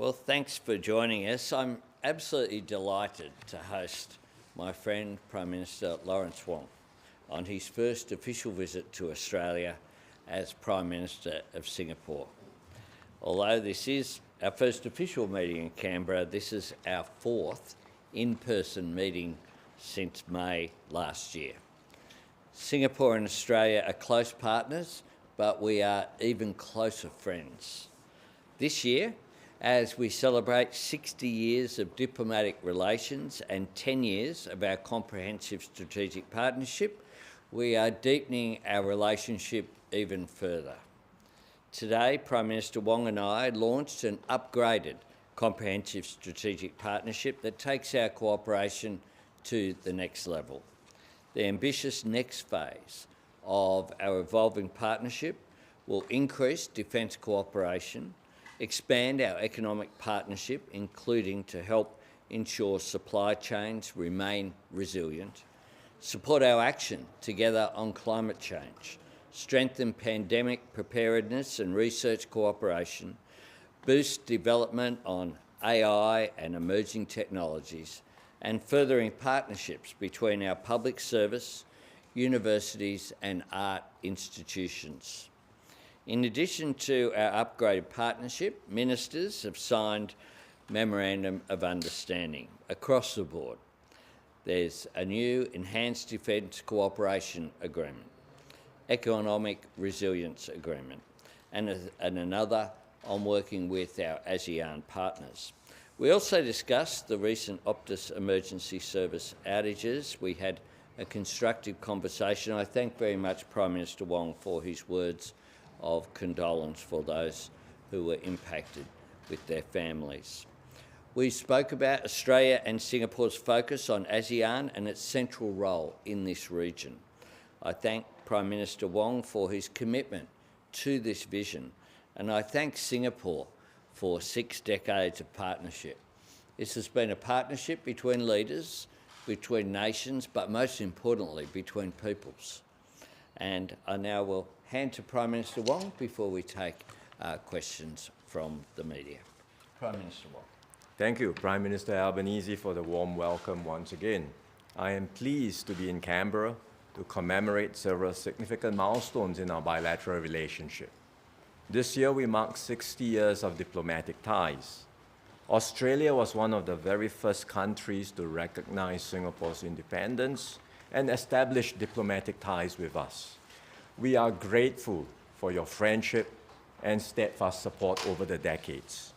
Well, thanks for joining us. I'm absolutely delighted to host my friend Prime Minister Lawrence Wong on his first official visit to Australia as Prime Minister of Singapore. Although this is our first official meeting in Canberra, this is our fourth in-person meeting since May last year. Singapore and Australia are close partners, but we are even closer friends. This year, as we celebrate 60 years of diplomatic relations and 10 years of our comprehensive strategic partnership, we are deepening our relationship even further. Today, Prime Minister Wong and I launched an upgraded comprehensive strategic partnership that takes our cooperation to the next level. The ambitious next phase of our evolving partnership will increase defence cooperation, expand our economic partnership, including to help ensure supply chains remain resilient, support our action together on climate change, strengthen pandemic preparedness and research cooperation, boost development on AI and emerging technologies, and furthering partnerships between our public service, universities and art institutions. In addition to our upgraded partnership, ministers have signed Memorandum of Understanding across the board. There's a new Enhanced Defence Cooperation Agreement, Economic Resilience Agreement, and another on working with our ASEAN partners. We also discussed the recent Optus emergency service outages. We had a constructive conversation. I thank very much Prime Minister Wong for his words of condolence for those who were impacted with their families. We spoke about Australia and Singapore's focus on ASEAN and its central role in this region. I thank Prime Minister Wong for his commitment to this vision, and I thank Singapore for 6 decades of partnership. This has been a partnership between leaders, between nations, but most importantly, between peoples. And I now will hand to Prime Minister Wong before we take questions from the media. Prime Minister Wong. Thank you, Prime Minister Albanese, for the warm welcome once again. I am pleased to be in Canberra to commemorate several significant milestones in our bilateral relationship. This year, we mark 60 years of diplomatic ties. Australia was one of the very first countries to recognize Singapore's independence and establish diplomatic ties with us. We are grateful for your friendship and steadfast support over the decades.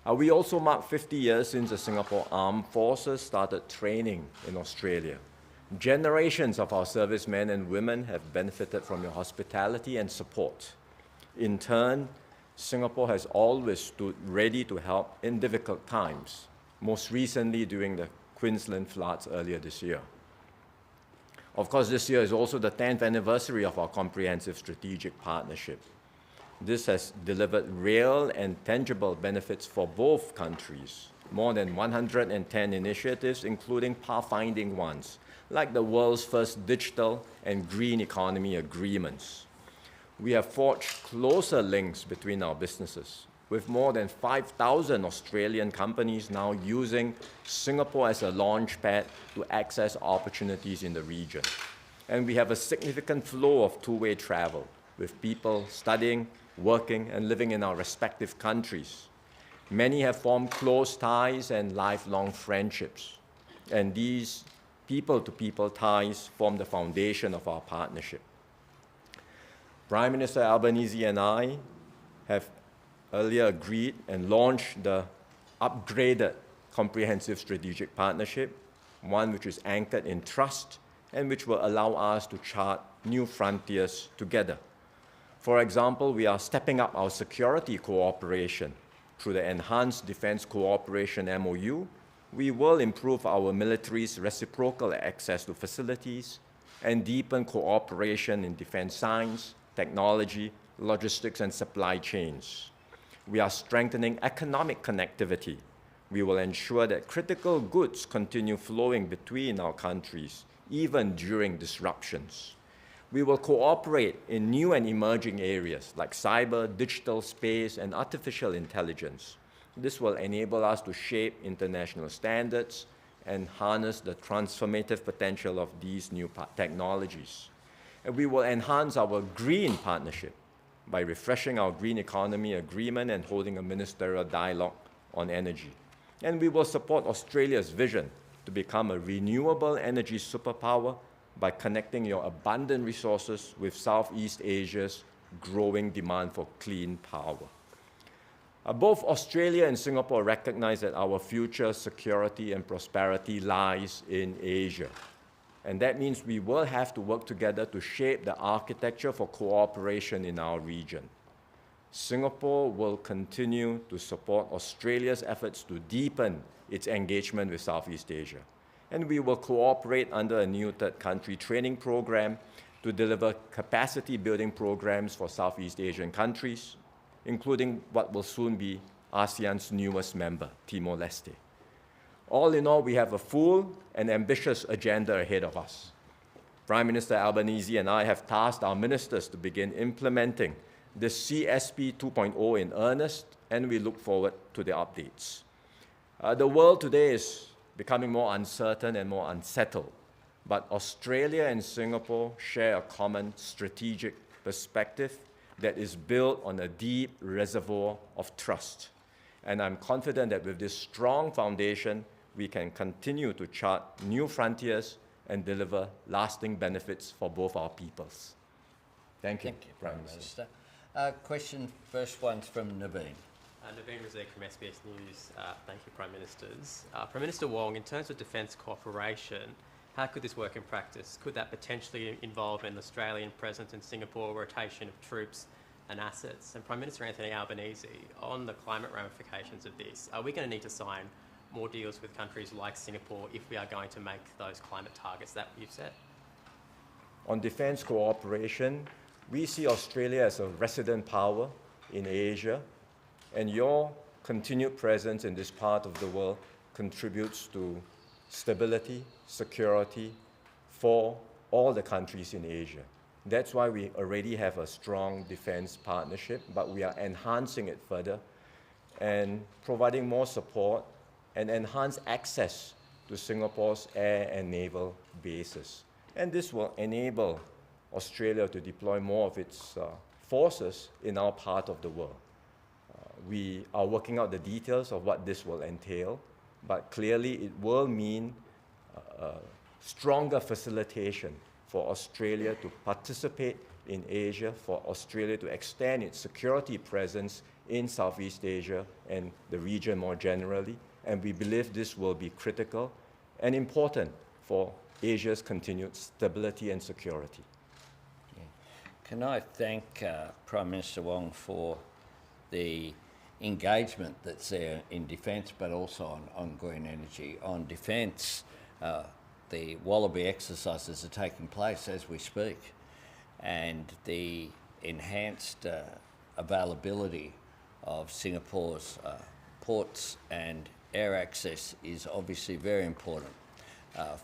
We also mark 50 years since the Singapore Armed Forces started training in Australia. Generations of our servicemen and women have benefited from your hospitality and support. In turn, Singapore has always stood ready to help in difficult times, most recently during the Queensland floods earlier this year. Of course, this year is also the 10th anniversary of our comprehensive strategic partnership. This has delivered real and tangible benefits for both countries. More than 110 initiatives, including pathfinding ones, like the world's first digital and green economy agreements. We have forged closer links between our businesses, with more than 5,000 Australian companies now using Singapore as a launchpad to access opportunities in the region. And we have a significant flow of two-way travel, with people studying, working, and living in our respective countries. Many have formed close ties and lifelong friendships, and these people-to-people ties form the foundation of our partnership. Prime Minister Albanese and I have earlier agreed and launched the upgraded comprehensive strategic partnership, one which is anchored in trust and which will allow us to chart new frontiers together. For example, we are stepping up our security cooperation through the Enhanced Defence Cooperation MOU. We will improve our military's reciprocal access to facilities and deepen cooperation in defence science, technology, logistics, and supply chains. We are strengthening economic connectivity. We will ensure that critical goods continue flowing between our countries, even during disruptions. We will cooperate in new and emerging areas like cyber, digital space, and artificial intelligence. This will enable us to shape international standards and harness the transformative potential of these new technologies. And we will enhance our green partnership by refreshing our green economy agreement and holding a ministerial dialogue on energy. And we will support Australia's vision to become a renewable energy superpower by connecting your abundant resources with Southeast Asia's growing demand for clean power. Both Australia and Singapore recognize that our future security and prosperity lies in Asia. And that means we will have to work together to shape the architecture for cooperation in our region. Singapore will continue to support Australia's efforts to deepen its engagement with Southeast Asia. And we will cooperate under a new third country training program to deliver capacity building programs for Southeast Asian countries, including what will soon be ASEAN's newest member, Timor-Leste. All in all, we have a full and ambitious agenda ahead of us. Prime Minister Albanese and I have tasked our ministers to begin implementing the CSP 2.0 in earnest, and we look forward to the updates. The world today is becoming more uncertain and more unsettled, but Australia and Singapore share a common strategic perspective that is built on a deep reservoir of trust. And I'm confident that with this strong foundation, we can continue to chart new frontiers and deliver lasting benefits for both our peoples. Thank you, Prime Minister. Question, first one's from Naveen. Naveen Razak from SBS News. Thank you, Prime Ministers. Prime Minister Wong, in terms of defence cooperation, how could this work in practice? Could that potentially involve an Australian presence in Singapore, rotation of troops and assets? And Prime Minister Anthony Albanese, on the climate ramifications of this, are we going to need to sign more deals with countries like Singapore if we are going to make those climate targets that you've set? On defence cooperation, we see Australia as a resident power in Asia, and your continued presence in this part of the world contributes to stability, security for all the countries in Asia. That's why we already have a strong defense partnership, but we are enhancing it further and providing more support and enhanced access to Singapore's air and naval bases. And this will enable Australia to deploy more of its forces in our part of the world. We are working out the details of what this will entail, but clearly it will mean stronger facilitation for Australia to participate in Asia, for Australia to extend its security presence in Southeast Asia and the region more generally. And we believe this will be critical and important for Asia's continued stability and security. Yeah. Can I thank Prime Minister Wong for the engagement that's there in defence, but also on green energy. On defence, the Wallaby exercises are taking place as we speak, and the enhanced availability of Singapore's ports and air access is obviously very important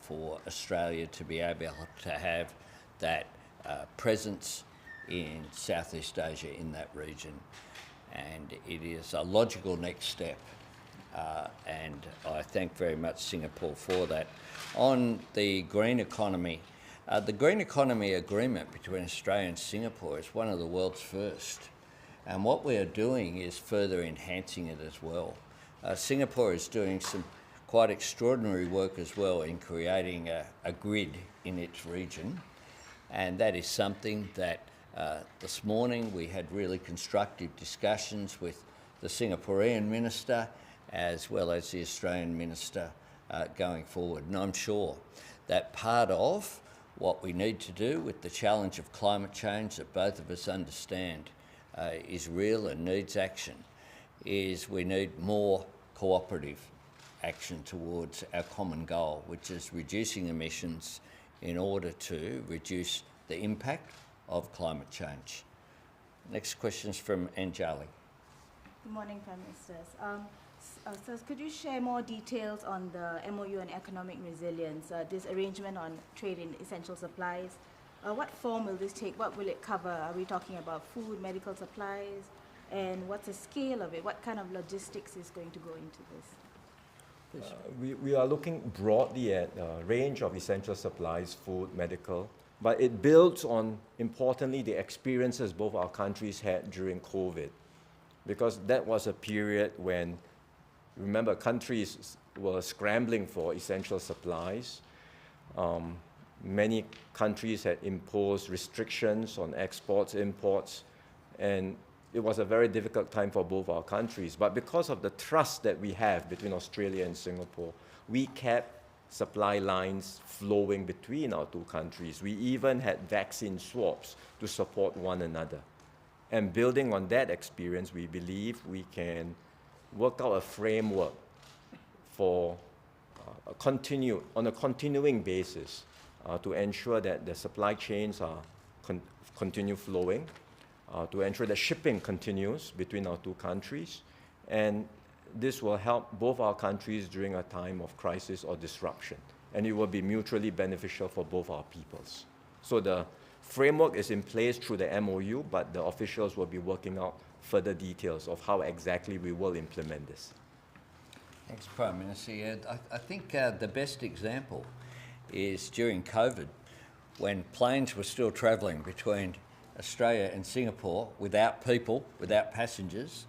for Australia to be able to have that presence in Southeast Asia, in that region. And it is a logical next step. And I thank very much Singapore for that. On the green economy agreement between Australia and Singapore is one of the world's first. And what we are doing is further enhancing it as well. Singapore is doing some quite extraordinary work as well in creating a grid in its region. And that is something that this morning we had really constructive discussions with the Singaporean minister as well as the Australian minister going forward. And I'm sure that part of what we need to do with the challenge of climate change that both of us understand is real and needs action, is we need more cooperative action towards our common goal, which is reducing emissions in order to reduce the impact of climate change. Next question is from Anjali. Good morning, Prime Ministers. So could you share more details on the MOU on economic resilience, this arrangement on trade in essential supplies? What form will this take? What will it cover? Are we talking about food, medical supplies? And what's the scale of it? What kind of logistics is going to go into this? We are looking broadly at a range of essential supplies, food, medical, but it builds on, importantly, the experiences both our countries had during COVID, because that was a period when, remember, countries were scrambling for essential supplies. Many countries had imposed restrictions on exports, imports, and it was a very difficult time for both our countries. But because of the trust that we have between Australia and Singapore, we kept supply lines flowing between our two countries. We even had vaccine swaps to support one another. And building on that experience, we believe we can work out a framework for on a continuing basis to ensure that the supply chains are continue flowing, to ensure that shipping continues between our two countries, and this will help both our countries during a time of crisis or disruption, and it will be mutually beneficial for both our peoples. So the framework is in place through the MOU, but the officials will be working out further details of how exactly we will implement this. Thanks, Prime Minister. Yeah, I think the best example is during COVID, when planes were still travelling between Australia and Singapore without people, without passengers,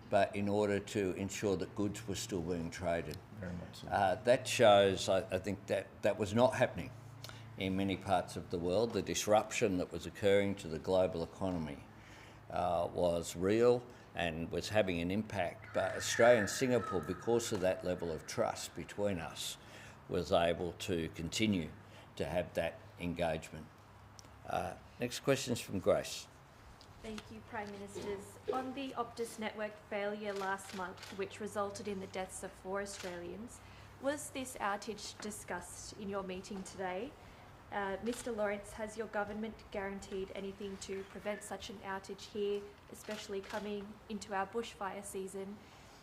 but in order to ensure that goods were still being traded. Very much so. That shows, I think, that was not happening in many parts of the world. The disruption that was occurring to the global economy was real and was having an impact. But Australia and Singapore, because of that level of trust between us, was able to continue to have that engagement. Next question is from Grace. Thank you, Prime Ministers. On the Optus network failure last month, which resulted in the deaths of 4 Australians, was this outage discussed in your meeting today? Mr. Lawrence, has your government guaranteed anything to prevent such an outage here, especially coming into our bushfire season?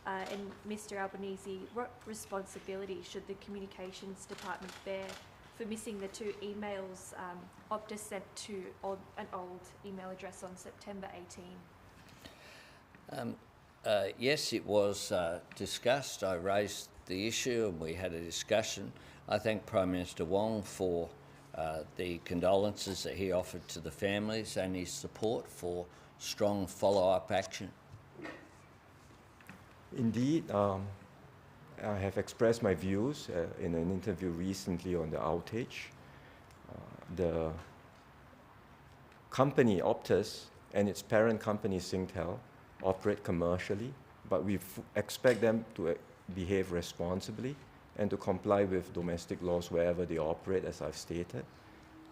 And Mr. Albanese, what responsibility should the Communications Department bear for missing the 2 emails Optus sent to an old email address on September 18? Yes, it was discussed. I raised the issue and we had a discussion. I thank Prime Minister Wong for the condolences that he offered to the families and his support for strong follow-up action. Indeed, I have expressed my views in an interview recently on the outage. The company Optus and its parent company Singtel operate commercially, but we expect them to behave responsibly and to comply with domestic laws wherever they operate, as I've stated.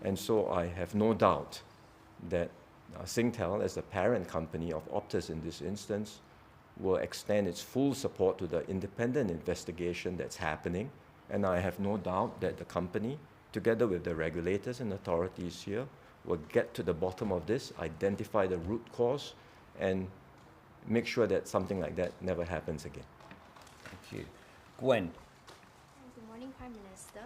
And so I have no doubt that Singtel, as the parent company of Optus in this instance, will extend its full support to the independent investigation that's happening. And I have no doubt that the company, together with the regulators and authorities here, will get to the bottom of this, identify the root cause, and make sure that something like that never happens again. Thank you. Gwen. Good morning, Prime Minister.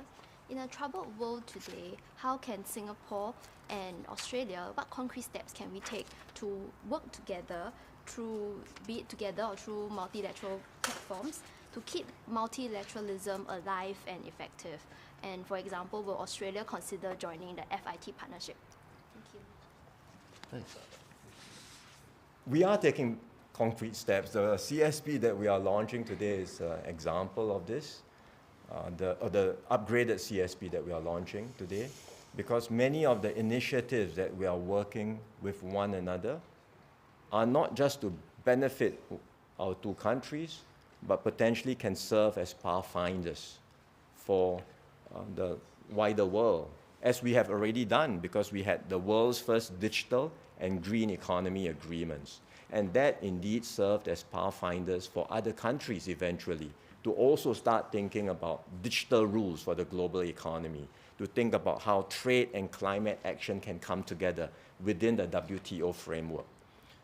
In a troubled world today, how can Singapore and Australia, what concrete steps can we take to work together through, be it together or through multilateral platforms, to keep multilateralism alive and effective? And for example, will Australia consider joining the FIT partnership? Thank you. Thanks. We are taking concrete steps. The CSP that we are launching today is an example of this, the upgraded CSP that we are launching today, because many of the initiatives that we are working with one another are not just to benefit our two countries, but potentially can serve as pathfinders for the wider world, as we have already done, because we had the world's first digital and green economy agreements. And that indeed served as pathfinders for other countries eventually to also start thinking about digital rules for the global economy, to think about how trade and climate action can come together within the WTO framework.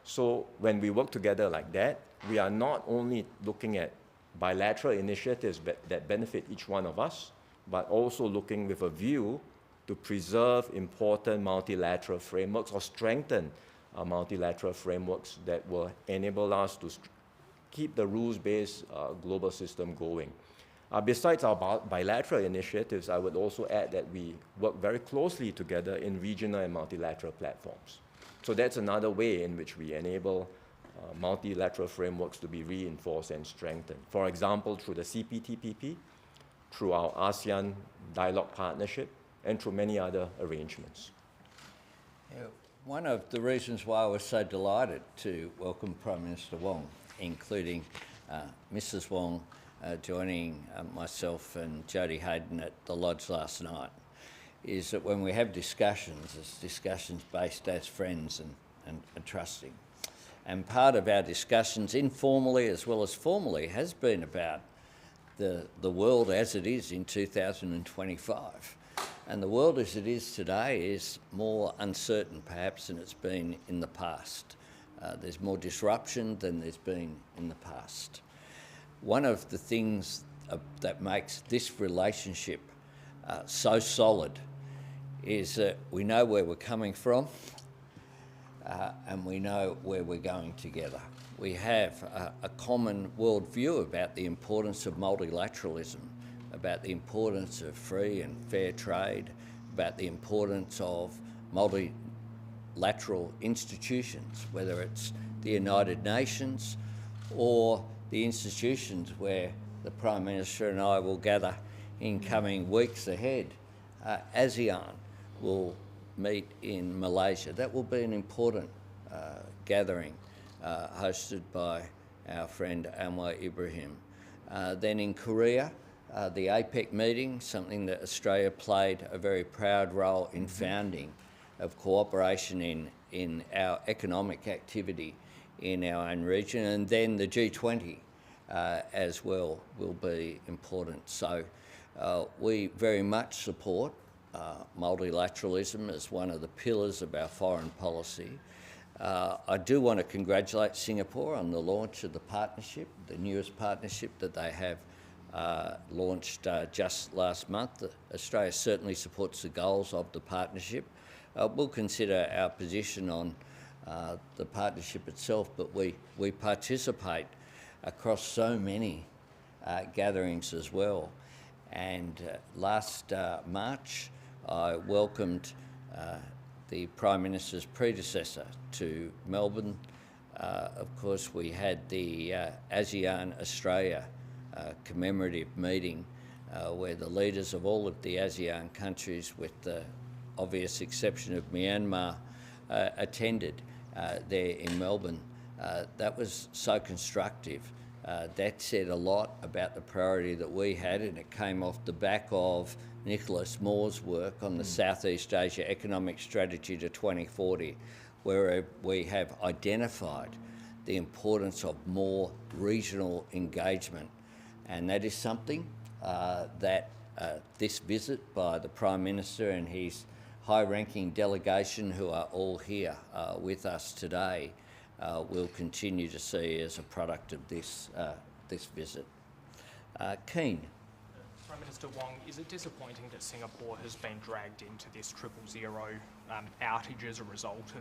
So when we work together like that, we are not only looking at bilateral initiatives that benefit each one of us, but also looking with a view to preserve important multilateral frameworks or strengthen multilateral frameworks that will enable us to keep the rules-based global system going. Besides our bilateral initiatives, I would also add that we work very closely together in regional and multilateral platforms. So that's another way in which we enable multilateral frameworks to be reinforced and strengthened. For example, through the CPTPP, through our ASEAN Dialogue Partnership, and through many other arrangements. Yeah, one of the reasons why I was so delighted to welcome Prime Minister Wong, including Mrs. Wong joining myself and Jodie Hayden at the Lodge last night, is that when we have discussions, it's discussions based as friends and trusting. And part of our discussions, informally as well as formally, has been about the world as it is in 2025. And the world as it is today is more uncertain perhaps than it's been in the past. There's more disruption than there's been in the past. One of the things that makes this relationship so solid is that we know where we're coming from and we know where we're going together. We have a common worldview about the importance of multilateralism, about the importance of free and fair trade, about the importance of multilateral institutions, whether it's the United Nations or the institutions where the Prime Minister and I will gather in coming weeks ahead. ASEAN will meet in Malaysia. That will be an important gathering hosted by our friend Anwar Ibrahim. Then in Korea, the APEC meeting, something that Australia played a very proud role in founding, of cooperation in our economic activity in our own region, and then the G20 as well will be important. So we very much support multilateralism as one of the pillars of our foreign policy. I do want to congratulate Singapore on the launch of the partnership, the newest partnership that they have launched just last month. Australia certainly supports the goals of the partnership. We'll consider our position on the partnership itself, but we participate across so many gatherings as well. And last March, I welcomed the Prime Minister's predecessor to Melbourne. Of course, we had the ASEAN-Australia commemorative meeting where the leaders of all of the ASEAN countries, with the obvious exception of Myanmar, attended there in Melbourne. That was so constructive. That said a lot about the priority that we had, and it came off the back of Nicholas Moore's work on the Southeast Asia Economic Strategy to 2040, where we have identified the importance of more regional engagement. And that is something that this visit by the Prime Minister and his high-ranking delegation, who are all here with us today, will continue to see as a product of this visit. Keen. Prime Minister Wong, is it disappointing that Singapore has been dragged into this 000 outage as a result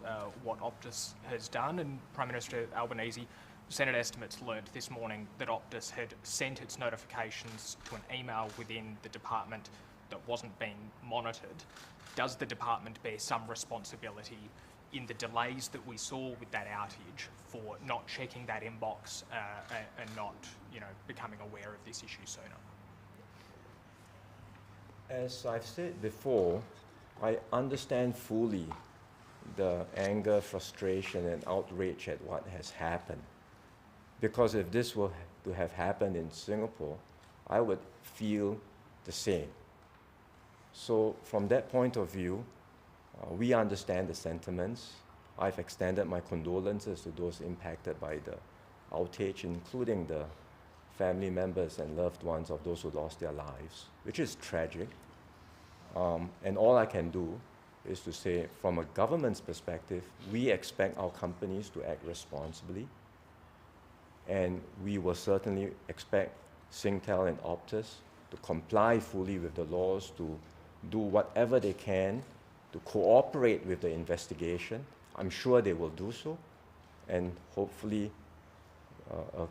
of what Optus has done? And Prime Minister Albanese, Senate estimates learnt this morning that Optus had sent its notifications to an email within the department that wasn't being monitored. Does the department bear some responsibility in the delays that we saw with that outage for not checking that inbox and not, becoming aware of this issue sooner? As I've said before, I understand fully the anger, frustration, and outrage at what has happened. Because if this were to have happened in Singapore, I would feel the same. So from that point of view, we understand the sentiments. I've extended my condolences to those impacted by the outage, including the family members and loved ones of those who lost their lives, which is tragic. And all I can do is to say, from a government's perspective, we expect our companies to act responsibly. And we will certainly expect Singtel and Optus to comply fully with the laws, to do whatever they can to cooperate with the investigation. I'm sure they will do so, and hopefully a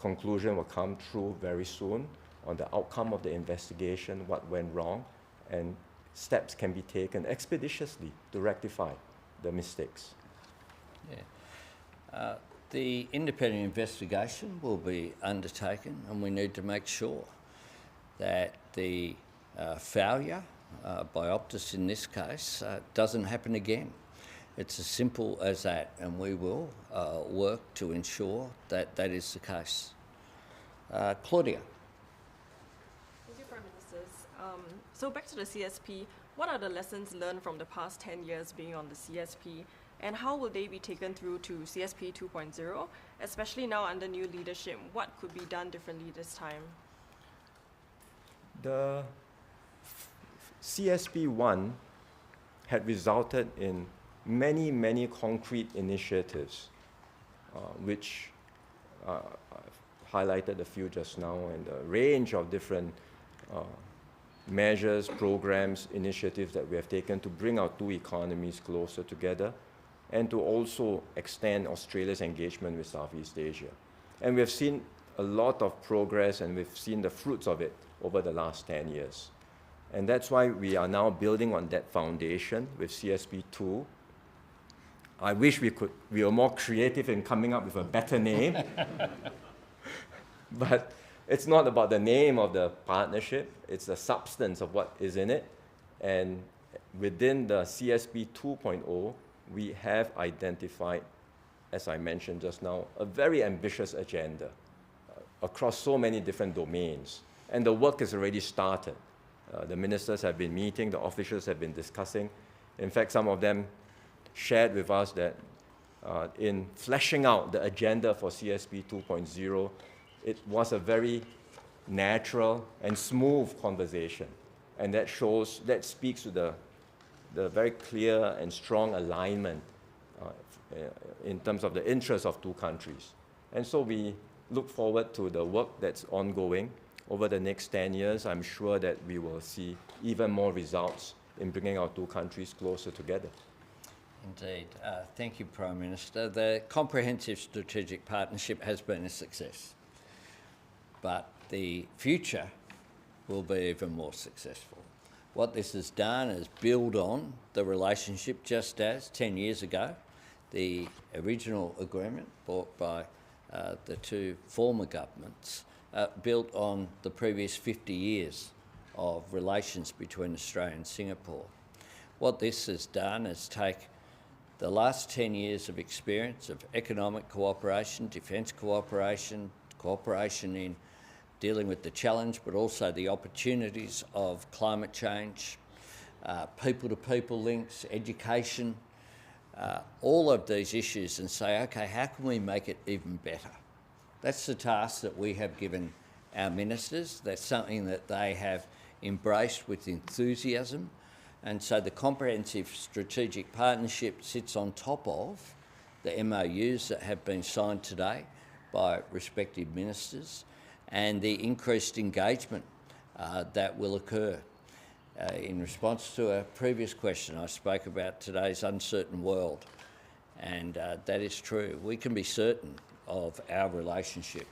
conclusion will come through very soon on the outcome of the investigation, what went wrong, and steps can be taken expeditiously to rectify the mistakes. Yeah. The independent investigation will be undertaken, and we need to make sure that the failure by Optus in this case doesn't happen again. It's as simple as that, and we will work to ensure that that is the case. Claudia. Thank you, Prime Ministers. So back to the CSP, what are the lessons learned from the past 10 years being on the CSP, and how will they be taken through to CSP 2.0, especially now under new leadership? What could be done differently this time? The CSP 1 had resulted in many, many concrete initiatives, which I've highlighted a few just now, and a range of different measures, programs, initiatives that we have taken to bring our two economies closer together and to also extend Australia's engagement with Southeast Asia. And we have seen a lot of progress, and we've seen the fruits of it over the last 10 years. And that's why we are now building on that foundation with CSP 2. I wish we were more creative in coming up with a better name. But it's not about the name of the partnership, it's the substance of what is in it. And within the CSP 2.0, we have identified, as I mentioned just now, a very ambitious agenda across so many different domains. And the work has already started. The ministers have been meeting, the officials have been discussing. In fact, some of them shared with us that in fleshing out the agenda for CSP 2.0, it was a very natural and smooth conversation. And that speaks to the very clear and strong alignment in terms of the interests of two countries. And so we look forward to the work that's ongoing. Over the next 10 years, I'm sure that we will see even more results in bringing our two countries closer together. Indeed. Thank you, Prime Minister. The Comprehensive Strategic Partnership has been a success, but the future will be even more successful. What this has done is build on the relationship, just as 10 years ago, the original agreement brought by the two former governments built on the previous 50 years of relations between Australia and Singapore. What this has done is take the last 10 years of experience of economic cooperation, defence cooperation, cooperation in dealing with the challenge, but also the opportunities of climate change, people-to-people links, education, all of these issues, and say, okay, how can we make it even better? That's the task that we have given our ministers. That's something that they have embraced with enthusiasm. And so the Comprehensive Strategic Partnership sits on top of the MOUs that have been signed today by respective ministers and the increased engagement that will occur. In response to a previous question, I spoke about today's uncertain world, and that is true. We can be certain of our relationship,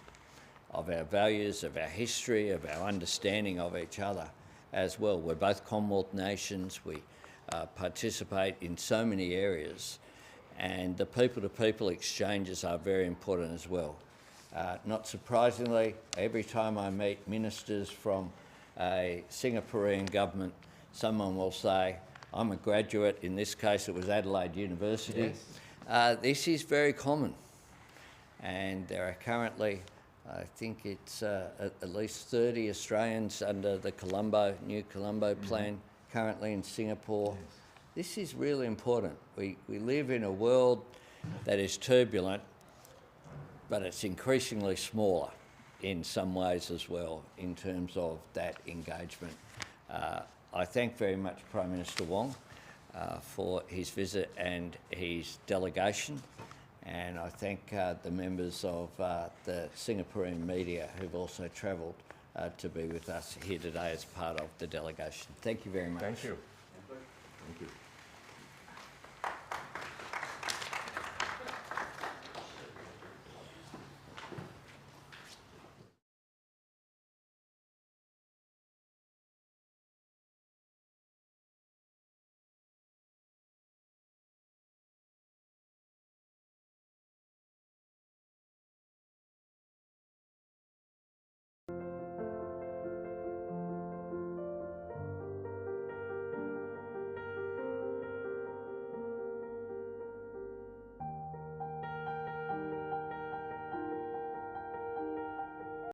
of our values, of our history, of our understanding of each other as well. We're both Commonwealth nations. We participate in so many areas, and the people-to-people exchanges are very important as well. Not surprisingly, every time I meet ministers from a Singaporean government, someone will say, I'm a graduate, in this case it was Adelaide University. Yes. This is very common, and there are currently, I think it's at least 30 Australians under the new Colombo plan currently in Singapore. Yes. This is really important. We live in a world that is turbulent, but it's increasingly smaller in some ways as well in terms of that engagement. I thank very much Prime Minister Wong for his visit and his delegation, and I thank the members of the Singaporean media who've also travelled to be with us here today as part of the delegation. Thank you very much. Thank you. Thank you.